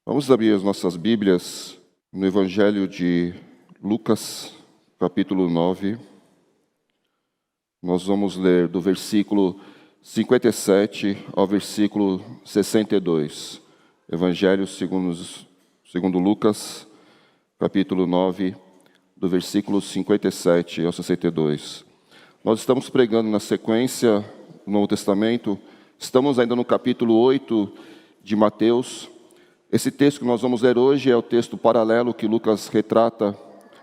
Vamos abrir as nossas Bíblias no Evangelho de Lucas, capítulo 9. Nós vamos ler do versículo 57 ao versículo 62. Evangelho segundo Lucas, capítulo 9, do versículo 57 ao 62. Nós estamos pregando na sequência no Novo Testamento. Estamos ainda no capítulo 8 de Mateus. Esse texto que nós vamos ler hoje é o texto paralelo que Lucas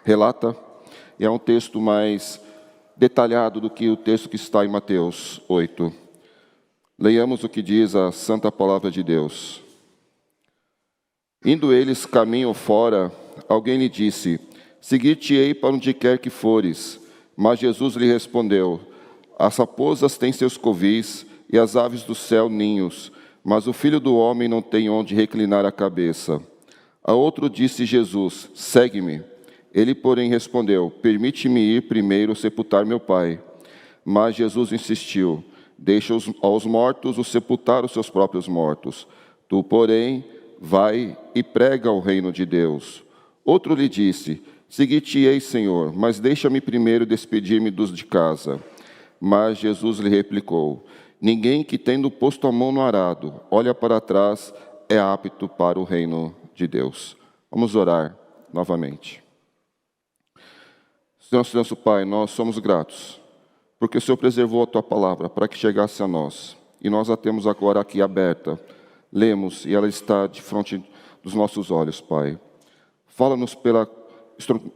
relata, e é um texto mais detalhado do que o texto que está em Mateus 8. Leiamos o que diz a santa palavra de Deus. Indo eles caminho fora, alguém lhe disse: Seguir-te-ei para onde quer que fores. Mas Jesus lhe respondeu: As raposas têm seus covis, e as aves do céu ninhos, mas o Filho do Homem não tem onde reclinar a cabeça. A outro disse Jesus: Segue-me. Ele, porém, respondeu: Permite-me ir primeiro sepultar meu pai. Mas Jesus insistiu: Deixa aos mortos os sepultar os seus próprios mortos. Tu, porém, vai e prega o reino de Deus. Outro lhe disse: Seguir-te-ei, Senhor, mas deixa-me primeiro despedir-me dos de casa. Mas Jesus lhe replicou: Ninguém que, tendo posto a mão no arado, olha para trás, é apto para o reino de Deus. Vamos orar novamente. Senhor nosso Pai, nós somos gratos, porque o Senhor preservou a Tua palavra para que chegasse a nós. E nós a temos agora aqui aberta. Lemos e ela está de frente dos nossos olhos, Pai. Fala-nos pela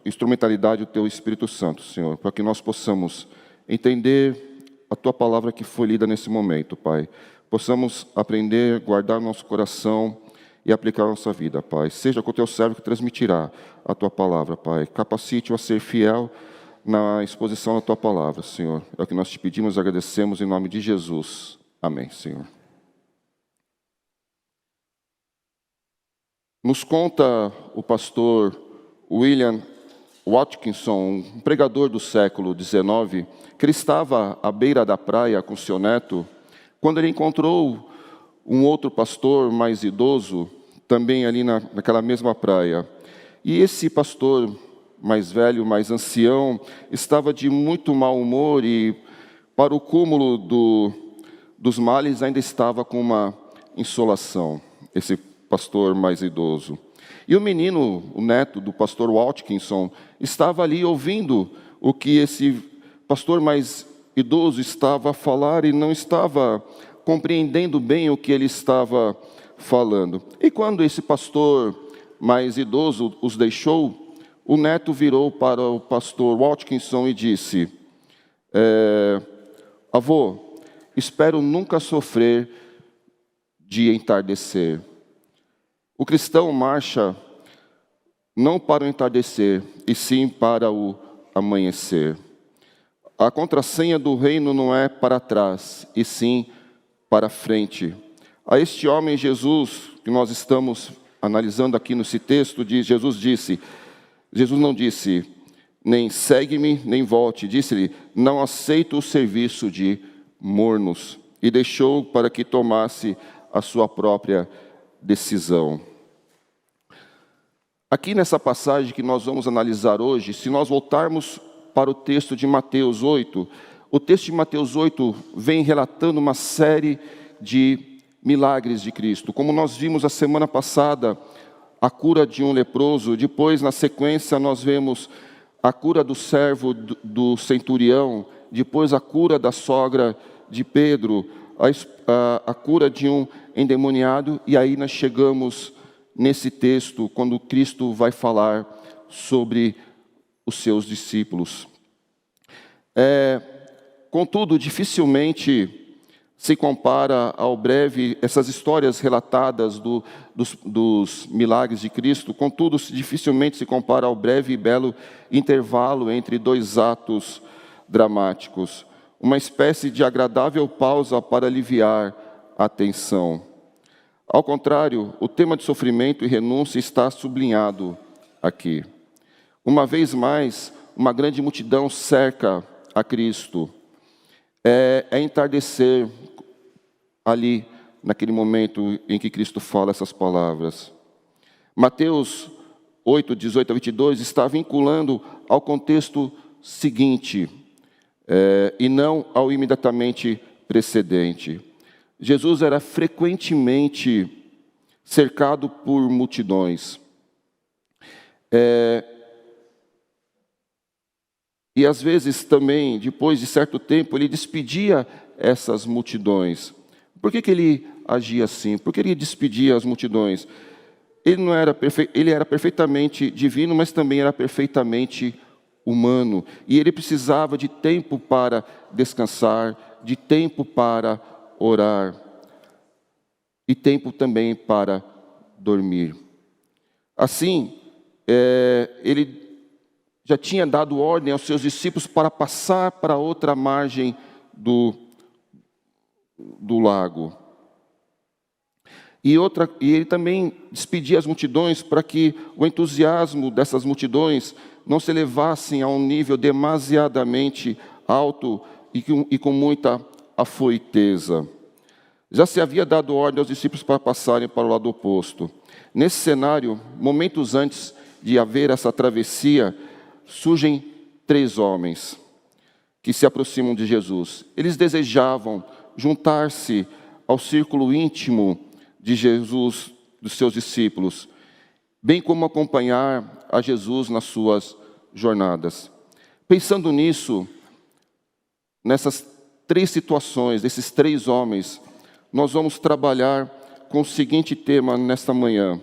instrumentalidade do Teu Espírito Santo, Senhor, para que nós possamos entender a Tua palavra que foi lida nesse momento, Pai. Possamos aprender, guardar nosso coração e aplicar a nossa vida, Pai. Seja com o Teu servo que transmitirá a Tua palavra, Pai. Capacite-o a ser fiel na exposição da Tua palavra, Senhor. É o que nós te pedimos e agradecemos em nome de Jesus. Amém, Senhor. Nos conta o pastor William Watkinson, um pregador do século XIX, que ele estava à beira da praia com seu neto, quando ele encontrou um outro pastor mais idoso, também ali naquela mesma praia. E esse pastor mais velho, mais ancião, estava de muito mau humor e, para o cúmulo dos males, ainda estava com uma insolação, esse pastor mais idoso. E o menino, o neto do pastor Watkinson, estava ali ouvindo o que esse pastor mais idoso estava a falar e não estava compreendendo bem o que ele estava falando. E quando esse pastor mais idoso os deixou, o neto virou para o pastor Watkinson e disse: Avô, espero nunca sofrer de entardecer. O cristão marcha não para o entardecer, e sim para o amanhecer. A contrassenha do reino não é para trás, e sim para frente. A este homem Jesus, que nós estamos analisando aqui nesse texto, Jesus não disse, nem segue-me, nem volte. Disse-lhe: não aceito o serviço de mornos. E deixou para que tomasse a sua própria decisão. Aqui nessa passagem que nós vamos analisar hoje, se nós voltarmos para o texto de Mateus 8, o texto de Mateus 8 vem relatando uma série de milagres de Cristo. Como nós vimos a semana passada, a cura de um leproso, depois na sequência nós vemos a cura do servo do centurião, depois a cura da sogra de Pedro, a cura de um endemoniado, e aí nós chegamos nesse texto, quando Cristo vai falar sobre os seus discípulos. Contudo, dificilmente se compara ao breve, essas histórias relatadas dos milagres de Cristo, contudo, dificilmente se compara ao breve e belo intervalo entre dois atos dramáticos, uma espécie de agradável pausa para aliviar a tensão. Ao contrário, o tema de sofrimento e renúncia está sublinhado aqui. Uma vez mais, uma grande multidão cerca a Cristo. É entardecer ali, naquele momento em que Cristo fala essas palavras. Mateus 8, 18 a 22 está vinculando ao contexto seguinte, e não ao imediatamente precedente. Jesus era frequentemente cercado por multidões. E às vezes também, depois de certo tempo, ele despedia essas multidões. Por que ele agia assim? Por que ele despedia as multidões? Ele era perfeitamente divino, mas também era perfeitamente humano. E ele precisava de tempo para descansar, de tempo para orar, e tempo também para dormir. Assim, ele já tinha dado ordem aos seus discípulos para passar para outra margem do lago. E ele também despedia as multidões para que o entusiasmo dessas multidões não se elevassem a um nível demasiadamente alto e com muita afoiteza. Já se havia dado ordem aos discípulos para passarem para o lado oposto. Nesse cenário, momentos antes de haver essa travessia, surgem 3 homens que se aproximam de Jesus. Eles desejavam juntar-se ao círculo íntimo de Jesus, dos seus discípulos, bem como acompanhar a Jesus nas suas jornadas. Pensando nisso, nessas 3 situações, desses 3 homens, nós vamos trabalhar com o seguinte tema nesta manhã: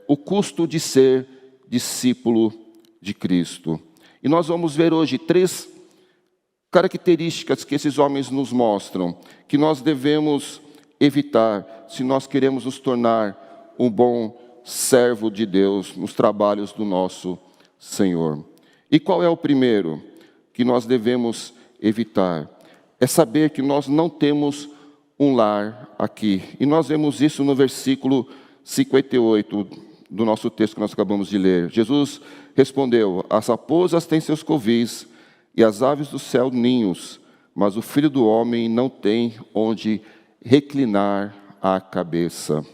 o custo de ser discípulo de Cristo. E nós vamos ver hoje 3 características que esses homens nos mostram, que nós devemos evitar se nós queremos nos tornar um bom servo de Deus nos trabalhos do nosso Senhor. E qual é o primeiro que nós devemos evitar? É saber que nós não temos um lar aqui. E nós vemos isso no versículo 58 do nosso texto que nós acabamos de ler. Jesus respondeu: as raposas têm seus covis e as aves do céu ninhos, mas o Filho do Homem não tem onde reclinar a cabeça.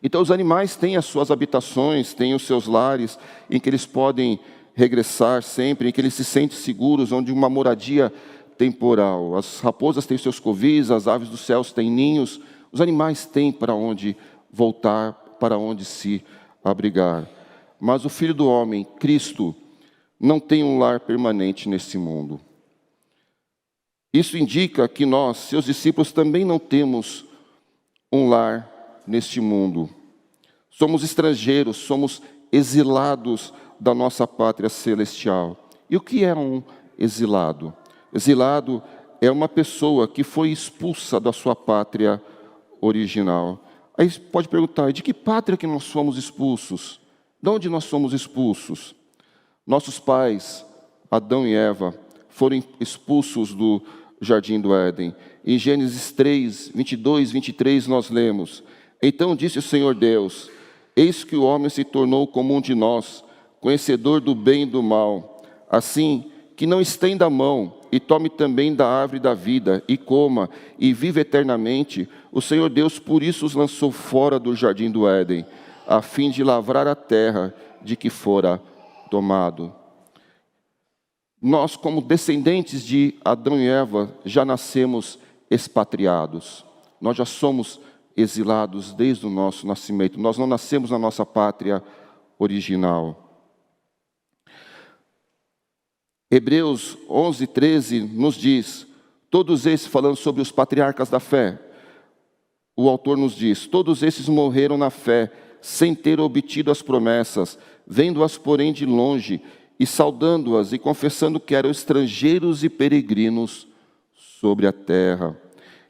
Então os animais têm as suas habitações, têm os seus lares, em que eles podem regressar sempre, em que eles se sentem seguros, onde uma moradia temporal. As raposas têm seus covis, as aves dos céus têm ninhos, os animais têm para onde voltar, para onde se abrigar. Mas o Filho do Homem, Cristo, não tem um lar permanente nesse mundo. Isso indica que nós, seus discípulos, também não temos um lar neste mundo. Somos estrangeiros, somos exilados da nossa pátria celestial. E o que é um exilado? Exilado é uma pessoa que foi expulsa da sua pátria original. Aí você pode perguntar: de que pátria que nós fomos expulsos? De onde nós somos expulsos? Nossos pais, Adão e Eva, foram expulsos do Jardim do Éden. Em Gênesis 3, 22, 23, nós lemos: então disse o Senhor Deus: eis que o homem se tornou como um de nós, conhecedor do bem e do mal. Assim, que não estenda a mão e tome também da árvore da vida, e coma, e viva eternamente. O Senhor Deus por isso os lançou fora do Jardim do Éden, a fim de lavrar a terra de que fora tomado. Nós, como descendentes de Adão e Eva, já nascemos expatriados. Nós já somos exilados desde o nosso nascimento. Nós não nascemos na nossa pátria original. Hebreus 11, 13 nos diz, todos esses, falando sobre os patriarcas da fé, o autor nos diz: todos esses morreram na fé, sem ter obtido as promessas, vendo-as, porém, de longe, e saudando-as, e confessando que eram estrangeiros e peregrinos sobre a terra.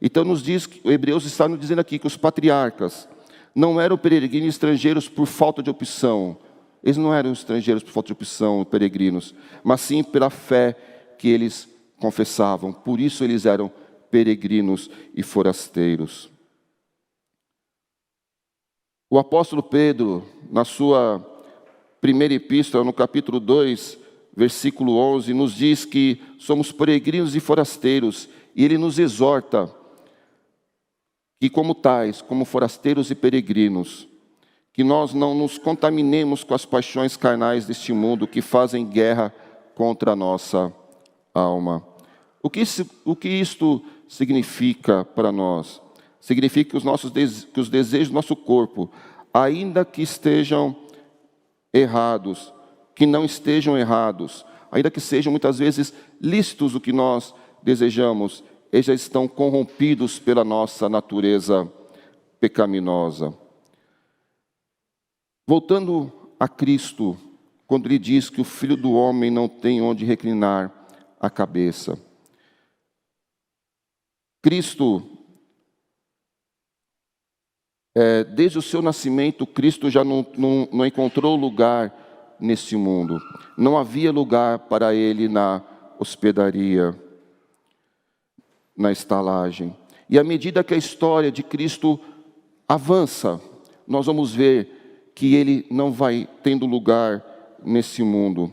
Então nos diz, o Hebreus está nos dizendo aqui que os patriarcas não eram peregrinos e estrangeiros por falta de opção. Eles não eram estrangeiros por falta de opção, peregrinos, mas sim pela fé que eles confessavam. Por isso eles eram peregrinos e forasteiros. O apóstolo Pedro, na sua primeira epístola, no capítulo 2, versículo 11, nos diz que somos peregrinos e forasteiros, e ele nos exorta que como tais, como forasteiros e peregrinos, que nós não nos contaminemos com as paixões carnais deste mundo que fazem guerra contra a nossa alma. O que isto significa para nós? Significa que os desejos do nosso corpo, ainda que estejam errados, que não estejam errados, ainda que sejam muitas vezes lícitos o que nós desejamos, eles já estão corrompidos pela nossa natureza pecaminosa. Voltando a Cristo, quando ele diz que o Filho do Homem não tem onde reclinar a cabeça. Cristo, desde o seu nascimento, Cristo já não encontrou lugar nesse mundo. Não havia lugar para ele na hospedaria, na estalagem. E à medida que a história de Cristo avança, nós vamos ver que ele não vai tendo lugar nesse mundo.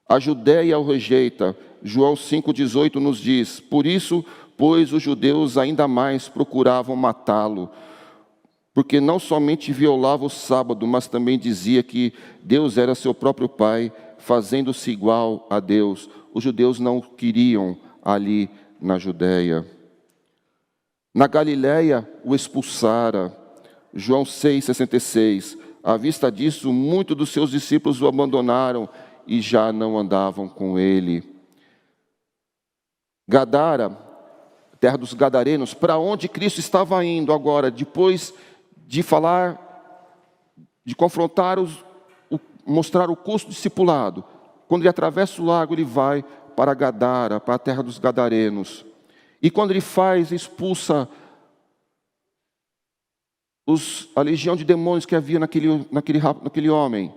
A Judéia o rejeita. João 5,18 nos diz: por isso, pois, os judeus ainda mais procuravam matá-lo, porque não somente violava o sábado, mas também dizia que Deus era seu próprio Pai, fazendo-se igual a Deus. Os judeus não o queriam ali na Judéia. Na Galiléia o expulsara. João 6,66. À vista disso, muitos dos seus discípulos o abandonaram e já não andavam com ele. Gadara, terra dos Gadarenos, para onde Cristo estava indo agora, depois de falar, de confrontar, mostrar o custo do discipulado. Quando ele atravessa o lago, ele vai para Gadara, para a terra dos Gadarenos. E quando ele expulsa a legião de demônios que havia naquele homem.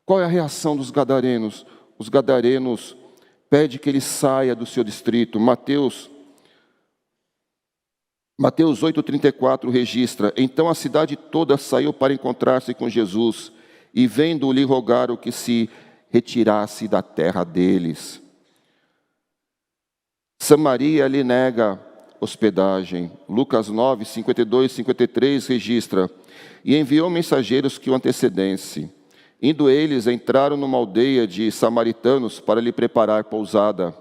Qual é a reação dos Gadarenos? Os Gadarenos pedem que ele saia do seu distrito. Mateus 8,34 registra: então a cidade toda saiu para encontrar-se com Jesus, e vendo-o lhe rogaram que se retirasse da terra deles. Samaria lhe nega hospedagem. Lucas 9, 52 e 53 registra: e enviou mensageiros que o antecedessem. Indo eles, entraram numa aldeia de samaritanos para lhe preparar pousada.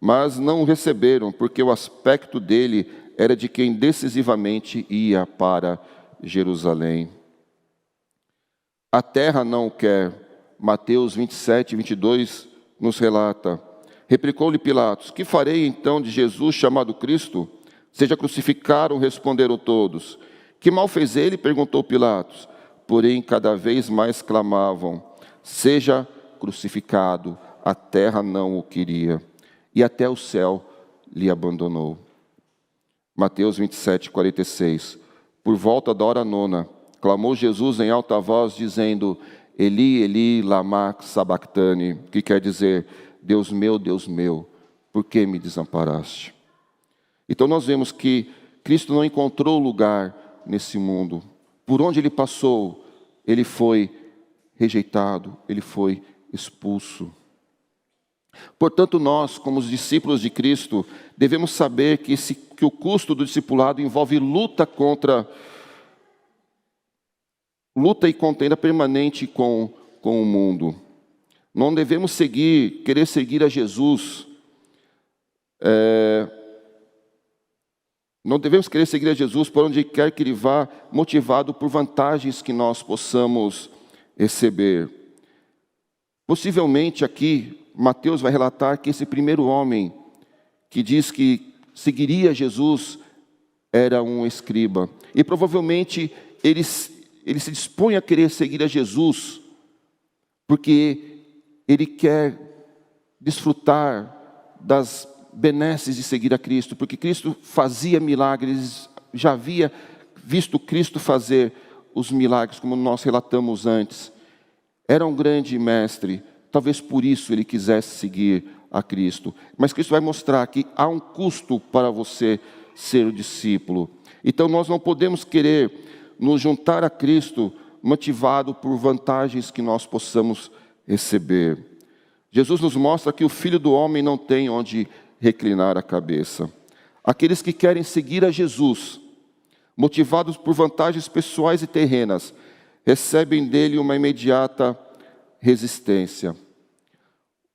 Mas não o receberam, porque o aspecto dele era de quem decisivamente ia para Jerusalém. A terra não o quer. Mateus 27, 22 nos relata: replicou-lhe Pilatos: que farei então de Jesus chamado Cristo? Seja crucificado, responderam todos. Que mal fez ele? Perguntou Pilatos. Porém, cada vez mais clamavam: seja crucificado. A terra não o queria, e até o céu lhe abandonou. Mateus 27, 46. Por volta da hora nona, clamou Jesus em alta voz, dizendo: Eli, Eli, lama sabachthani, que quer dizer: Deus meu, por que me desamparaste? Então nós vemos que Cristo não encontrou lugar nesse mundo. Por onde ele passou, ele foi rejeitado, ele foi expulso. Portanto, nós, como os discípulos de Cristo, devemos saber que o custo do discipulado envolve luta e contenda permanente com o mundo. Não devemos querer seguir a Jesus. Não devemos querer seguir a Jesus por onde quer que ele vá, motivado por vantagens que nós possamos receber. Possivelmente aqui, Mateus vai relatar que esse primeiro homem que diz que seguiria Jesus era um escriba. E provavelmente ele se dispõe a querer seguir a Jesus porque ele quer desfrutar das benesses de seguir a Cristo, porque Cristo fazia milagres, já havia visto Cristo fazer os milagres, como nós relatamos antes. Era um grande mestre, talvez por isso ele quisesse seguir a Cristo. Mas Cristo vai mostrar que há um custo para você ser o discípulo. Então nós não podemos querer nos juntar a Cristo motivado por vantagens que nós possamos receber. Jesus nos mostra que o Filho do Homem não tem onde reclinar a cabeça. Aqueles que querem seguir a Jesus motivados por vantagens pessoais e terrenas, recebem dele uma imediata resistência.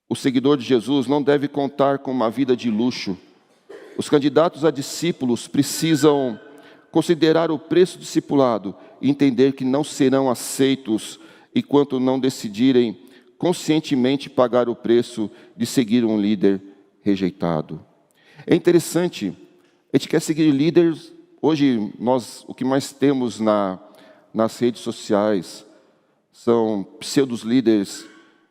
O seguidor de Jesus não deve contar com uma vida de luxo. Os candidatos a discípulos precisam considerar o preço do discipulado e entender que não serão aceitos enquanto não decidirem conscientemente pagar o preço de seguir um líder rejeitado. É interessante, a gente quer seguir líderes. Hoje, o que mais temos nas redes sociais são pseudos-líderes,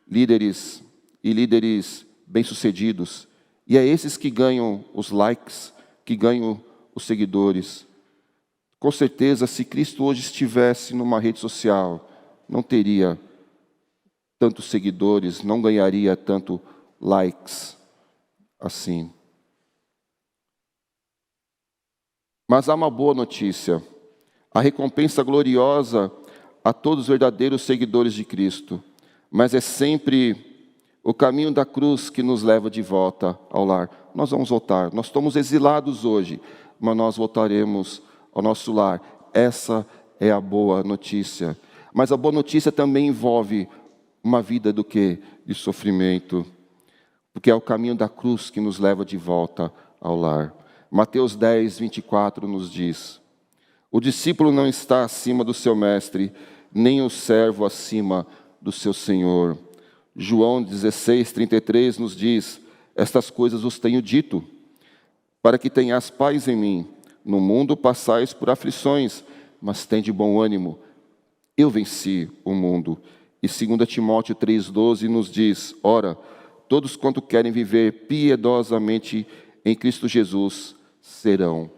líderes e líderes bem-sucedidos. E é esses que ganham os likes, que ganham os seguidores. Com certeza, se Cristo hoje estivesse numa rede social, não teria tantos seguidores, não ganharia tanto likes assim. Mas há uma boa notícia. A recompensa gloriosa a todos os verdadeiros seguidores de Cristo. Mas é sempre o caminho da cruz que nos leva de volta ao lar. Nós vamos voltar. Nós estamos exilados hoje, mas nós voltaremos ao nosso lar. Essa é a boa notícia. Mas a boa notícia também envolve uma vida do quê? De sofrimento. Porque é o caminho da cruz que nos leva de volta ao lar. Mateus 10, 24 nos diz: o discípulo não está acima do seu mestre, nem o servo acima do seu senhor. João 16, 33 nos diz: estas coisas vos tenho dito, para que tenhas paz em mim. No mundo passais por aflições, mas tende bom ânimo. Eu venci o mundo. E 2 Timóteo 3,12 nos diz: ora, todos quanto querem viver piedosamente em Cristo Jesus serão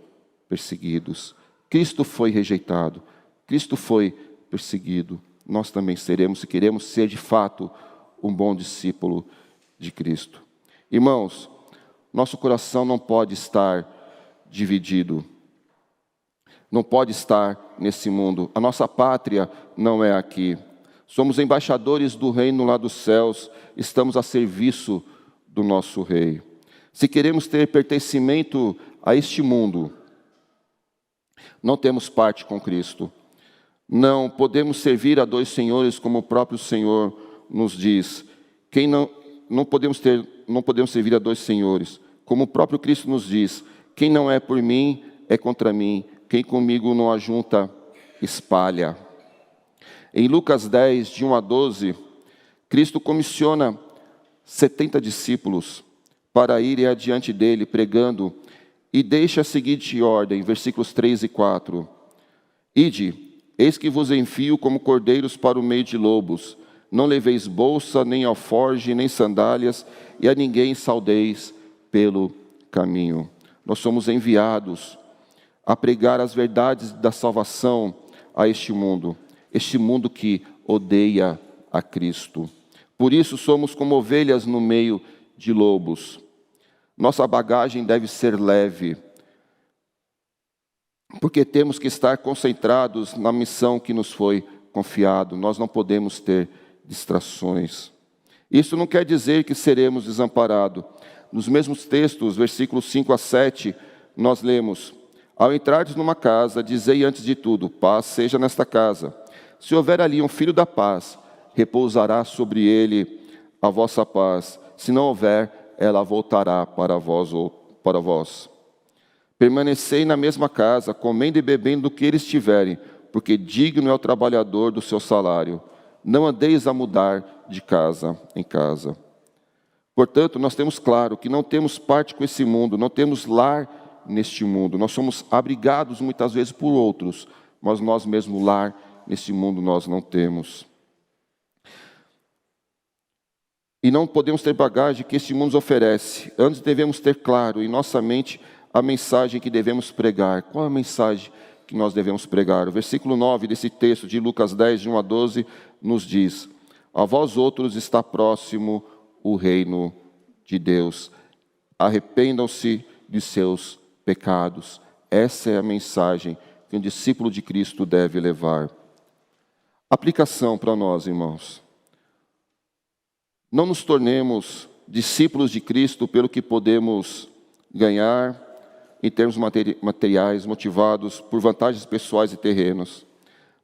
perseguidos. Cristo foi rejeitado, Cristo foi perseguido. Nós também seremos, se queremos ser de fato um bom discípulo de Cristo. Irmãos, nosso coração não pode estar dividido. Não pode estar nesse mundo. A nossa pátria não é aqui. Somos embaixadores do reino lá dos céus. Estamos a serviço do nosso rei. Se queremos ter pertencimento a este mundo, não temos parte com Cristo. Não podemos servir a dois senhores, como o próprio Senhor nos diz. Não podemos servir a dois senhores. Como o próprio Cristo nos diz: quem não é por mim, é contra mim. Quem comigo não ajunta, espalha. Em Lucas 10, de 1 a 12, Cristo comissiona 70 discípulos para irem adiante dele, pregando, e deixa a seguinte ordem, versículos 3 e 4. Ide, eis que vos envio como cordeiros para o meio de lobos. Não leveis bolsa, nem alforge, nem sandálias, e a ninguém saudeis pelo caminho. Nós somos enviados a pregar as verdades da salvação a este mundo que odeia a Cristo. Por isso somos como ovelhas no meio de lobos. Nossa bagagem deve ser leve, porque temos que estar concentrados na missão que nos foi confiado. Nós não podemos ter distrações. Isso não quer dizer que seremos desamparados. Nos mesmos textos, versículos 5 a 7, nós lemos: ao entrardes numa casa, dizei antes de tudo, paz seja nesta casa. Se houver ali um filho da paz, repousará sobre ele a vossa paz. Se não houver, ela voltará para vós. Permanecei na mesma casa, comendo e bebendo do que eles tiverem, porque digno é o trabalhador do seu salário. Não andeis a mudar de casa em casa. Portanto, nós temos claro que não temos parte com esse mundo, não temos lar neste mundo. Nós somos abrigados muitas vezes por outros, mas nós mesmos lar neste mundo nós não temos. E não podemos ter bagagem que este mundo nos oferece. Antes devemos ter claro em nossa mente a mensagem que devemos pregar. Qual é a mensagem que nós devemos pregar? O versículo 9 desse texto de Lucas 10, de 1 a 12, nos diz: a vós outros está próximo o reino de Deus. Arrependam-se de seus pecados. Essa é a mensagem que um discípulo de Cristo deve levar. Aplicação para nós, irmãos. Não nos tornemos discípulos de Cristo pelo que podemos ganhar em termos materiais, motivados por vantagens pessoais e terrenos.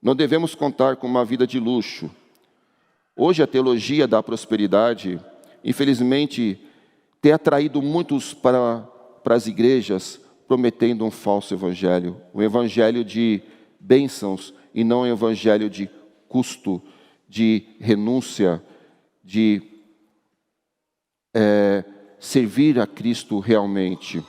Não devemos contar com uma vida de luxo. Hoje a teologia da prosperidade, infelizmente, tem atraído muitos para as igrejas, prometendo um falso evangelho. Um evangelho de bênçãos e não um evangelho de custo, de renúncia, de servir a Cristo realmente.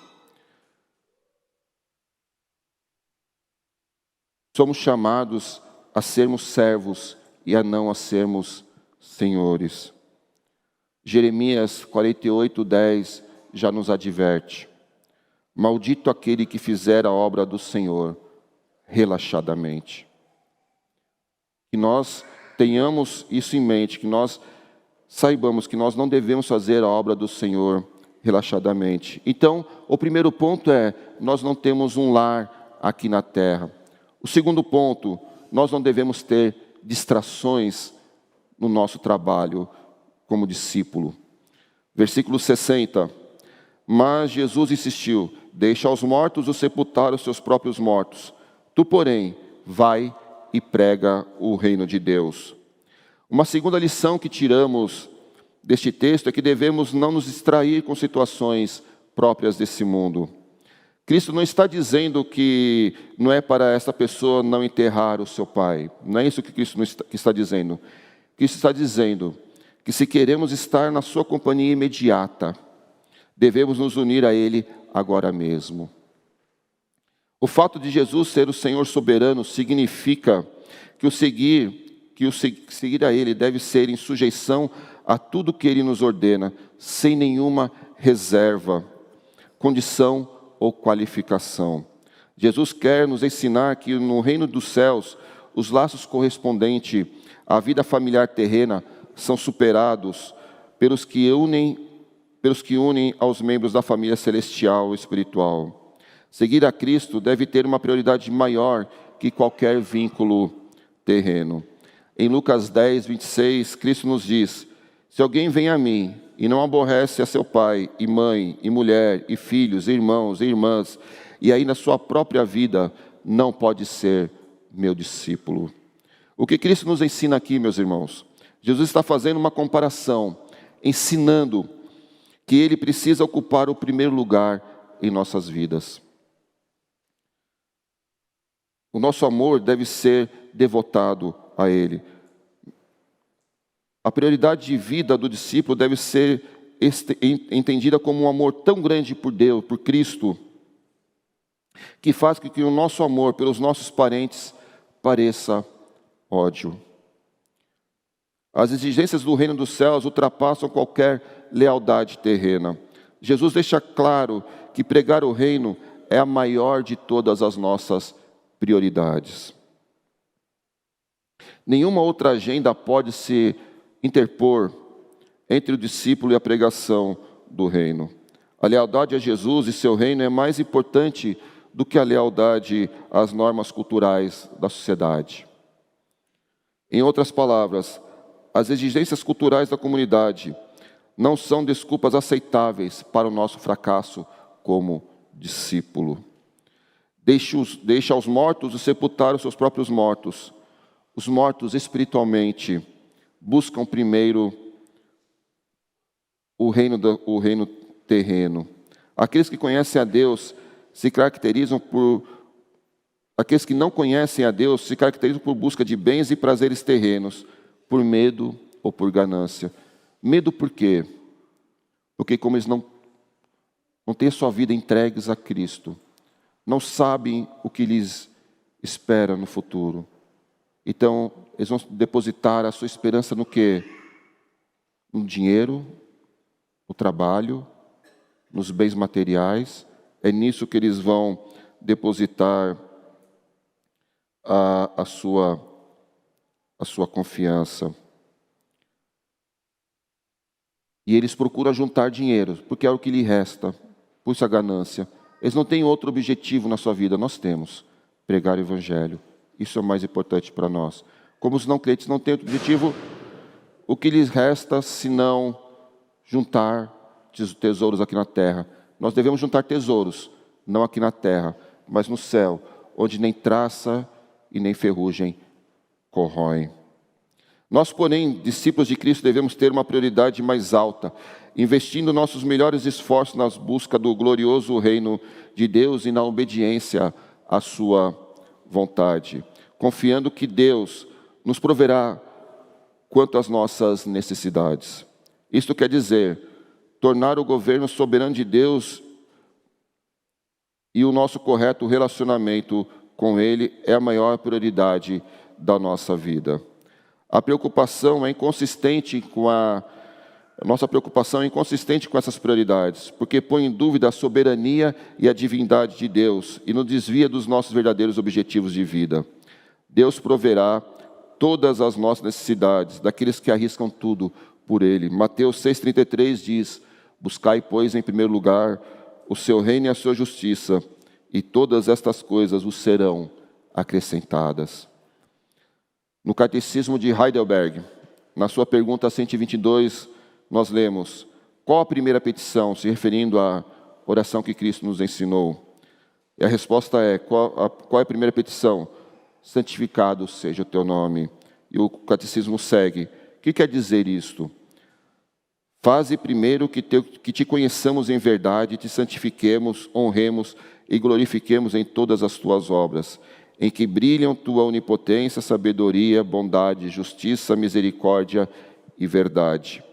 Somos chamados a sermos servos e a não a sermos senhores. Jeremias 48:10 já nos adverte: maldito aquele que fizer a obra do Senhor relaxadamente. Que nós tenhamos isso em mente, que nós saibamos que nós não devemos fazer a obra do Senhor relaxadamente. Então, o primeiro ponto é: nós não temos um lar aqui na terra. O segundo ponto: nós não devemos ter distrações no nosso trabalho como discípulo. Versículo 60. Mas Jesus insistiu: deixa aos mortos o sepultar os seus próprios mortos. Tu, porém, vai e prega o reino de Deus. Uma segunda lição que tiramos deste texto é que devemos não nos distrair com situações próprias desse mundo. Cristo não está dizendo que não é para essa pessoa não enterrar o seu pai. Não é isso que Cristo está dizendo. Cristo está dizendo que se queremos estar na sua companhia imediata, devemos nos unir a Ele agora mesmo. O fato de Jesus ser o Senhor soberano significa que o seguir a Ele deve ser em sujeição a tudo que Ele nos ordena, sem nenhuma reserva, condição ou qualificação. Jesus quer nos ensinar que no reino dos céus, os laços correspondentes à vida familiar terrena são superados pelos que unem aos membros da família celestial e espiritual. Seguir a Cristo deve ter uma prioridade maior que qualquer vínculo terreno. Em Lucas 10:26, Cristo nos diz: se alguém vem a mim e não aborrece a seu pai, e mãe, e mulher, e filhos, e irmãos, e irmãs, e aí na sua própria vida, não pode ser meu discípulo. O que Cristo nos ensina aqui, meus irmãos? Jesus está fazendo uma comparação, ensinando que Ele precisa ocupar o primeiro lugar em nossas vidas. O nosso amor deve ser devotado a Ele. A prioridade de vida do discípulo deve ser entendida como um amor tão grande por Deus, por Cristo, que faz com que o nosso amor pelos nossos parentes pareça ódio. As exigências do reino dos céus ultrapassam qualquer lealdade terrena. Jesus deixa claro que pregar o reino é a maior de todas as nossas prioridades. Nenhuma outra agenda pode se interpor entre o discípulo e a pregação do reino. A lealdade a Jesus e seu reino é mais importante do que a lealdade às normas culturais da sociedade. Em outras palavras, as exigências culturais da comunidade não são desculpas aceitáveis para o nosso fracasso como discípulo. Deixa aos mortos o sepultar os seus próprios mortos. Os mortos espiritualmente buscam primeiro o reino terreno. Aqueles que conhecem a Deus se caracterizam por... Aqueles que não conhecem a Deus se caracterizam por busca de bens e prazeres terrenos, por medo ou por ganância. Medo por quê? Porque como eles não têm a sua vida entregues a Cristo, não sabem o que lhes espera no futuro. Então, eles vão depositar a sua esperança no quê? No dinheiro, no trabalho, nos bens materiais. É nisso que eles vão depositar a sua confiança. E eles procuram juntar dinheiro, porque é o que lhe resta, por essa ganância. Eles não têm outro objetivo na sua vida, nós temos: pregar o Evangelho. Isso é o mais importante para nós. Como os não crentes não têm outro objetivo, o que lhes resta senão juntar tesouros aqui na terra? Nós devemos juntar tesouros, não aqui na terra, mas no céu, onde nem traça e nem ferrugem corroem. Nós, porém, discípulos de Cristo, devemos ter uma prioridade mais alta, investindo nossos melhores esforços na busca do glorioso reino de Deus e na obediência à sua vontade, confiando que Deus nos proverá quanto às nossas necessidades. Isto quer dizer, tornar o governo soberano de Deus e o nosso correto relacionamento com Ele é a maior prioridade da nossa vida. A preocupação é inconsistente com a nossa preocupação é inconsistente com essas prioridades, porque põe em dúvida a soberania e a divindade de Deus e nos desvia dos nossos verdadeiros objetivos de vida. Deus proverá todas as nossas necessidades daqueles que arriscam tudo por Ele. Mateus 6,33 diz: buscai, pois, em primeiro lugar o seu reino e a sua justiça, e todas estas coisas vos serão acrescentadas. No Catecismo de Heidelberg, na sua pergunta 122, nós lemos: qual a primeira petição, se referindo à oração que Cristo nos ensinou? E a resposta é: qual é a primeira petição? Santificado seja o teu nome. E o Catecismo segue: o que quer dizer isto? Faze primeiro que te conheçamos em verdade, te santifiquemos, honremos e glorifiquemos em todas as tuas obras, em que brilham tua onipotência, sabedoria, bondade, justiça, misericórdia e verdade.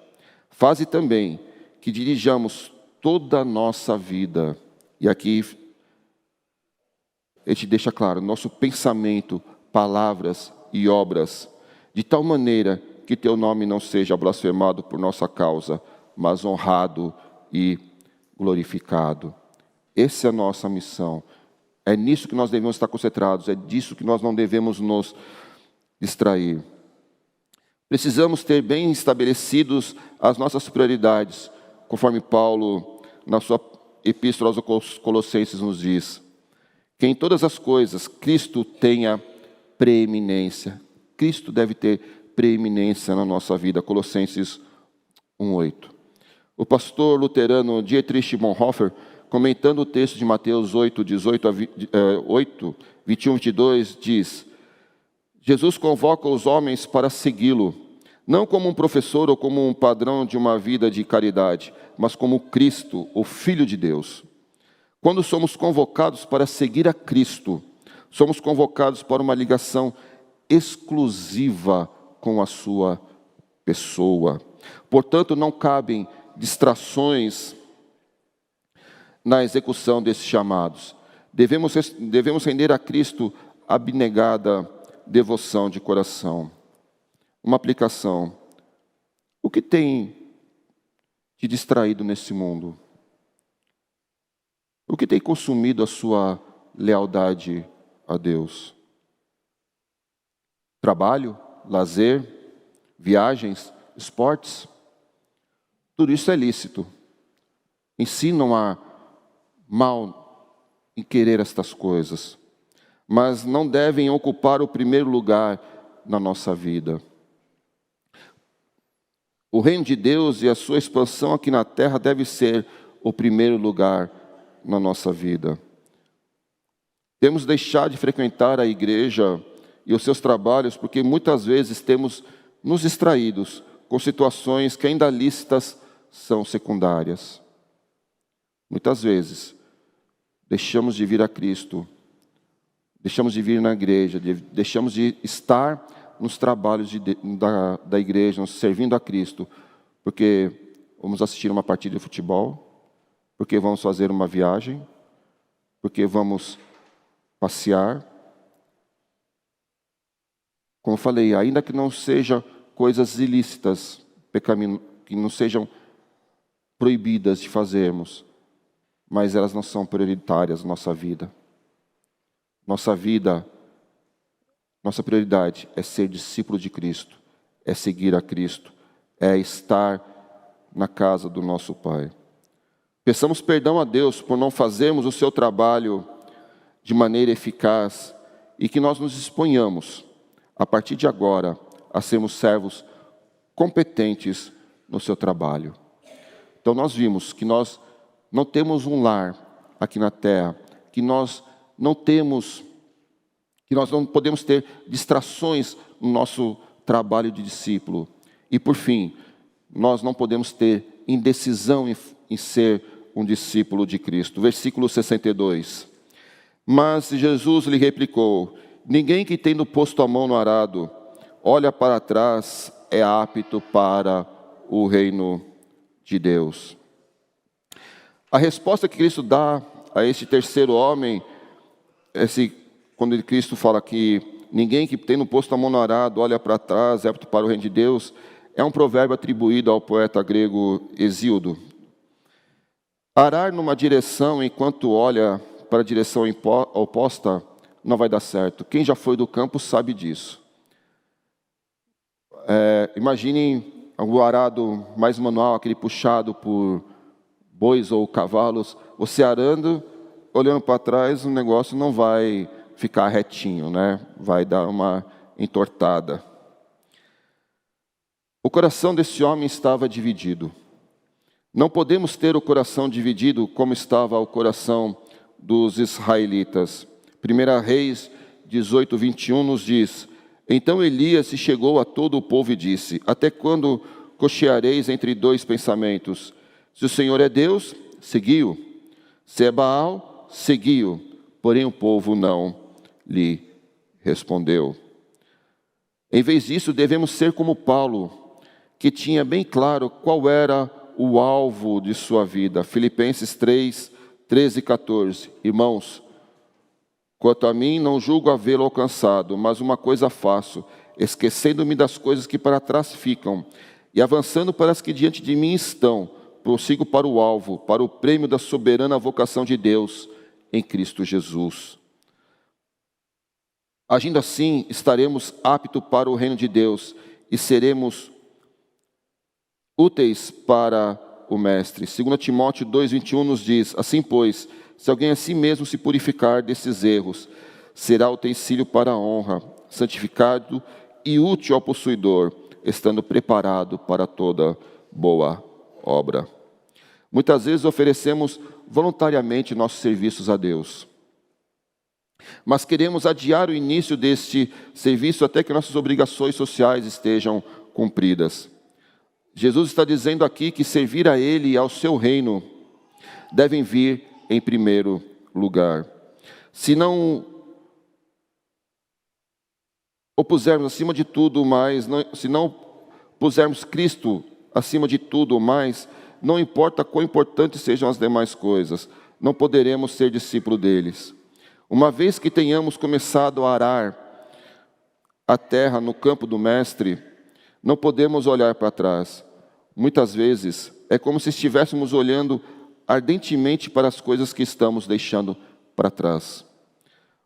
Faze também que dirijamos toda a nossa vida, e aqui ele te deixa claro, nosso pensamento, palavras e obras, de tal maneira que teu nome não seja blasfemado por nossa causa, mas honrado e glorificado. Essa é a nossa missão. É nisso que nós devemos estar concentrados, é disso que nós não devemos nos distrair. Precisamos ter bem estabelecidos as nossas prioridades, conforme Paulo, na sua epístola aos Colossenses, nos diz: que em todas as coisas Cristo tenha preeminência. Cristo deve ter preeminência na nossa vida. Colossenses 1:8. O pastor luterano Dietrich Bonhoeffer, comentando o texto de Mateus 8, 21, 22, diz: Jesus convoca os homens para segui-lo, não como um professor ou como um padrão de uma vida de caridade, mas como Cristo, o Filho de Deus. Quando somos convocados para seguir a Cristo, somos convocados para uma ligação exclusiva com a sua pessoa. Portanto, não cabem distrações na execução desses chamados. Devemos render a Cristo abnegada devoção de coração. Uma aplicação: o que tem te distraído nesse mundo? O que tem consumido a sua lealdade a Deus? Trabalho, lazer, viagens, esportes? Tudo isso é lícito. Ensinam a mal em querer estas coisas, mas não devem ocupar o primeiro lugar na nossa vida. O reino de Deus e a sua expansão aqui na terra deve ser o primeiro lugar na nossa vida. Temos deixado de frequentar a igreja e os seus trabalhos porque muitas vezes temos nos distraídos com situações que ainda lícitas são secundárias. Muitas vezes deixamos de vir a Cristo, deixamos de vir na igreja, deixamos de estar nos trabalhos da igreja, nos servindo a Cristo, porque vamos assistir uma partida de futebol, porque vamos fazer uma viagem, porque vamos passear. Como eu falei, ainda que não sejam coisas ilícitas, que não sejam proibidas de fazermos, mas elas não são prioritárias na nossa vida. Nossa prioridade é ser discípulo de Cristo, é seguir a Cristo, é estar na casa do nosso Pai. Peçamos perdão a Deus por não fazermos o seu trabalho de maneira eficaz e que nós nos disponhamos, a partir de agora, a sermos servos competentes no seu trabalho. Então nós vimos que nós não temos um lar aqui na terra que nós não podemos ter distrações no nosso trabalho de discípulo. E por fim, nós não podemos ter indecisão em ser um discípulo de Cristo. Versículo 62. Mas Jesus lhe replicou: ninguém que tendo posto a mão no arado, olha para trás, é apto para o reino de Deus. A resposta que Cristo dá a este terceiro homem, quando Cristo fala que ninguém que tendo posto a mão no arado, olha para trás, é apto para o reino de Deus, é um provérbio atribuído ao poeta grego Hesíodo. Arar numa direção enquanto olha para a direção oposta não vai dar certo. Quem já foi do campo sabe disso. Imaginem o arado mais manual, aquele puxado por bois ou cavalos. Você arando, olhando para trás, o negócio não vai ficar retinho, né? Vai dar uma entortada. O coração desse homem estava dividido. Não podemos ter o coração dividido como estava o coração dos israelitas. 1 Reis 18, 21 nos diz: então Elias se chegou a todo o povo e disse: até quando cocheareis entre dois pensamentos? Se o Senhor é Deus, segui-o. Se é Baal, segui-o. Porém o povo não lhe respondeu. Em vez disso, devemos ser como Paulo, que tinha bem claro qual era o alvo de sua vida. Filipenses 3, 13 e 14. Irmãos, quanto a mim, não julgo havê-lo alcançado, mas uma coisa faço, esquecendo-me das coisas que para trás ficam, e avançando para as que diante de mim estão, prossigo para o alvo, para o prêmio da soberana vocação de Deus em Cristo Jesus. Agindo assim, estaremos aptos para o reino de Deus e seremos úteis para o Mestre. 2 Timóteo 2,21 nos diz: assim, pois, se alguém a si mesmo se purificar desses erros, será utensílio para a honra, santificado e útil ao possuidor, estando preparado para toda boa obra. Muitas vezes oferecemos voluntariamente nossos serviços a Deus, mas queremos adiar o início deste serviço até que nossas obrigações sociais estejam cumpridas. Jesus está dizendo aqui que servir a Ele e ao seu reino devem vir em primeiro lugar. Se não o pusermos acima de tudo mais, se não pusermos Cristo acima de tudo mais, não importa quão importantes sejam as demais coisas, não poderemos ser discípulos deles. Uma vez que tenhamos começado a arar a terra no campo do Mestre, não podemos olhar para trás. Muitas vezes é como se estivéssemos olhando ardentemente para as coisas que estamos deixando para trás.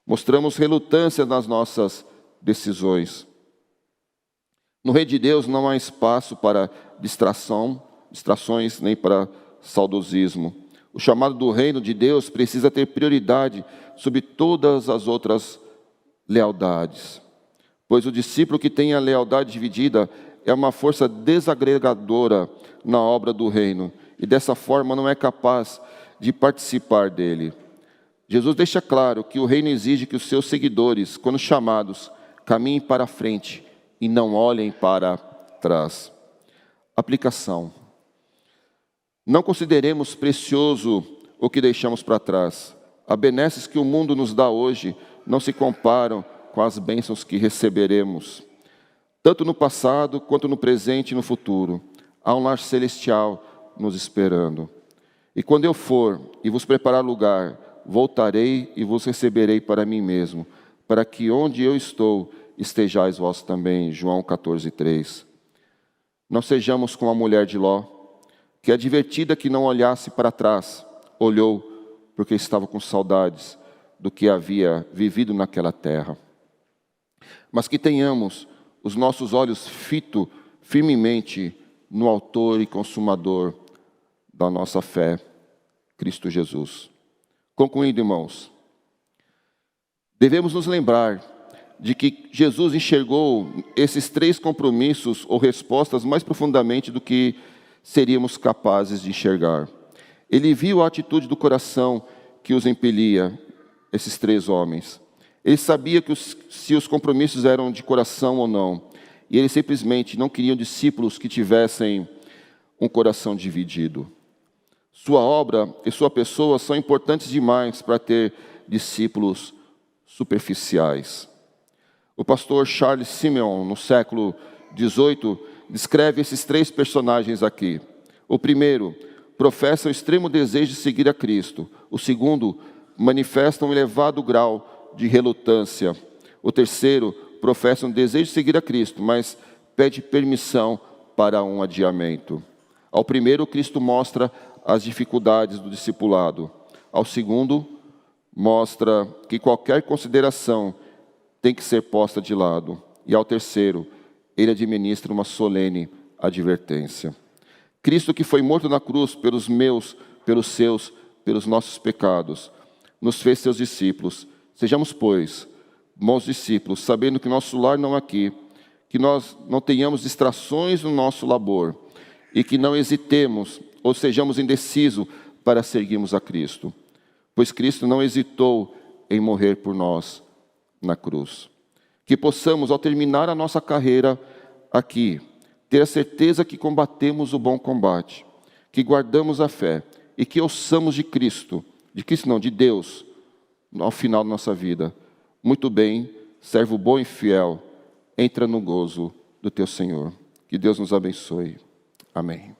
Mostramos relutância nas nossas decisões. No reino de Deus não há espaço para distrações nem para saudosismo. O chamado do reino de Deus precisa ter prioridade sobre todas as outras lealdades. Pois o discípulo que tem a lealdade dividida é uma força desagregadora na obra do reino e dessa forma não é capaz de participar dele. Jesus deixa claro que o reino exige que os seus seguidores, quando chamados, caminhem para a frente e não olhem para trás. Aplicação. Não consideremos precioso o que deixamos para trás. As benesses que o mundo nos dá hoje não se comparam com as bênçãos que receberemos, tanto no passado quanto no presente e no futuro. Há um lar celestial nos esperando. E quando eu for e vos preparar lugar, voltarei e vos receberei para mim mesmo, para que onde eu estou estejais vós também. João 14:3. Não sejamos como a mulher de Ló, que advertida que não olhasse para trás, olhou porque estava com saudades do que havia vivido naquela terra. Mas que tenhamos os nossos olhos fitos firmemente no autor e consumador da nossa fé, Cristo Jesus. Concluindo, irmãos, devemos nos lembrar de que Jesus enxergou esses 3 compromissos ou respostas mais profundamente do que seríamos capazes de enxergar. Ele viu a atitude do coração que os impelia esses 3 homens. Ele sabia que se os compromissos eram de coração ou não. E eles simplesmente não queriam discípulos que tivessem um coração dividido. Sua obra e sua pessoa são importantes demais para ter discípulos superficiais. O pastor Charles Simeon, no século XVIII, descreve esses 3 personagens aqui. O primeiro, professa o extremo desejo de seguir a Cristo. O segundo, manifesta um elevado grau de relutância. O terceiro, professa um desejo de seguir a Cristo, mas pede permissão para um adiamento. Ao primeiro, Cristo mostra as dificuldades do discipulado. Ao segundo, mostra que qualquer consideração tem que ser posta de lado. E ao terceiro, ele administra uma solene advertência. Cristo, que foi morto na cruz pelos meus, pelos seus, pelos nossos pecados, nos fez seus discípulos. Sejamos, pois, bons discípulos, sabendo que nosso lar não é aqui, que nós não tenhamos distrações no nosso labor e que não hesitemos ou sejamos indecisos para seguirmos a Cristo, pois Cristo não hesitou em morrer por nós na cruz. Que possamos, ao terminar a nossa carreira aqui, ter a certeza que combatemos o bom combate, que guardamos a fé e que ouçamos de Deus, ao final da nossa vida. Muito bem, servo bom e fiel, entra no gozo do teu Senhor. Que Deus nos abençoe. Amém.